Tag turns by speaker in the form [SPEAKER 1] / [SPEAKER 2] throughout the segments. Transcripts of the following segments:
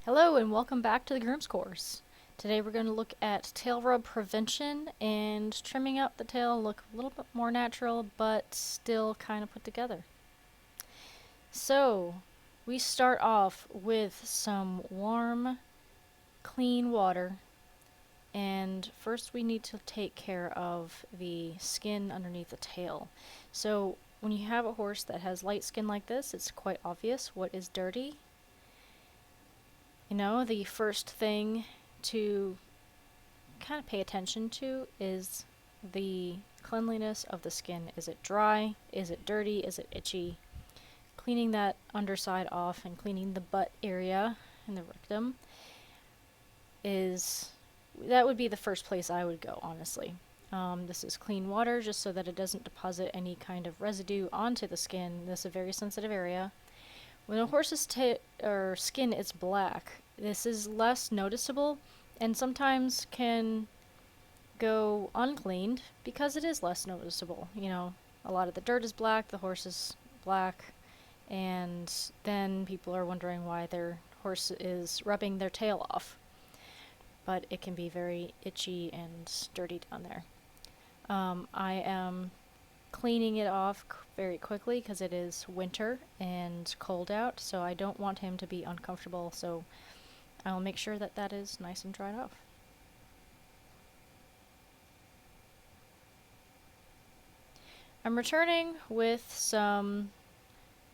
[SPEAKER 1] Hello and welcome back to the Grooms course. Today we're going to look at tail rub prevention and trimming out the tail look a little bit more natural but still kind of put together. So we start off with some warm, clean water, and first we need to take care of the skin underneath the tail. So when you have a horse that has light skin like this, it's quite obvious what is dirty. The first thing to kind of pay attention to is the cleanliness of the skin. Is it dry? Is it dirty? Is it itchy? Cleaning that underside off and cleaning the butt area and the rectum that would be the first place I would go, honestly. This is clean water just so that it doesn't deposit any kind of residue onto the skin. This is a very sensitive area. When a horse's skin is black, this is less noticeable and sometimes can go uncleaned because it is less noticeable. A lot of the dirt is black, the horse is black, and then people are wondering why their horse is rubbing their tail off. But it can be very itchy and dirty down there. I am cleaning it off very quickly because it is winter and cold out, so I don't want him to be uncomfortable, so I'll make sure that that is nice and dried off. I'm returning with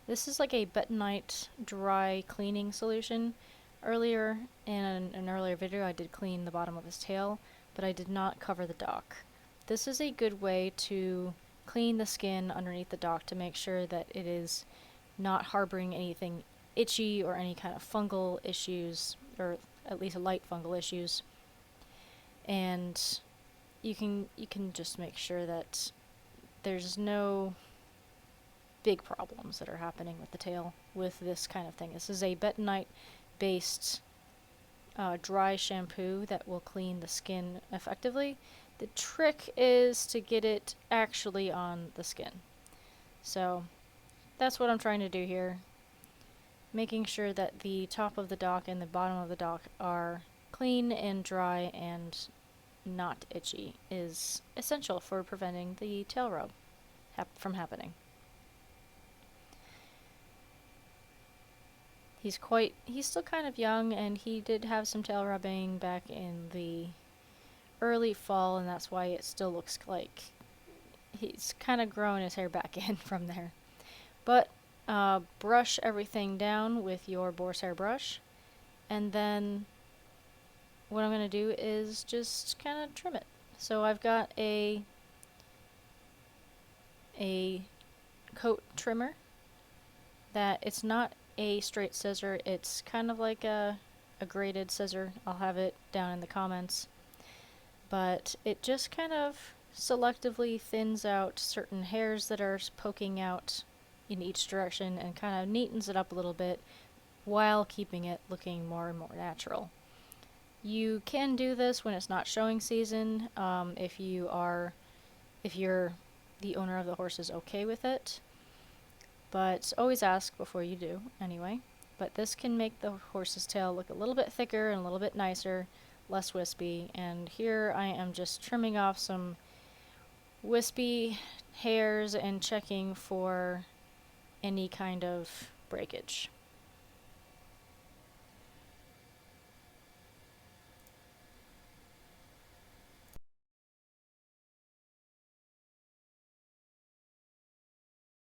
[SPEAKER 1] this is like a bentonite dry cleaning solution. Earlier in an earlier video I did clean the bottom of his tail, but I did not cover the dock. This is a good way to clean the skin underneath the dock to make sure that it is not harboring anything itchy or any kind of fungal issues, or at least light fungal issues. And you can just make sure that there's no big problems that are happening with the tail with this kind of thing. This is a bentonite based dry shampoo that will clean the skin effectively. The trick is to get it actually on the skin. So that's what I'm trying to do here. Making sure that the top of the dock and the bottom of the dock are clean and dry and not itchy is essential for preventing the tail rub from happening. He's still kind of young, and he did have some tail rubbing back in the early fall, and that's why it still looks like he's kind of grown his hair back in from there. But brush everything down with your boar's hair brush, and then what I'm going to do is just kind of trim it. So I've got a coat trimmer that it's not a straight scissor, it's kind of like a graded scissor. I'll have it down in the comments. But it just kind of selectively thins out certain hairs that are poking out in each direction and kind of neatens it up a little bit while keeping it looking more and more natural. You can do this when it's not showing season, if you're the owner of the horse is okay with it. But always ask before you do, anyway. But this can make the horse's tail look a little bit thicker and a little bit nicer, less wispy. And here I am just trimming off some wispy hairs and checking for any kind of breakage.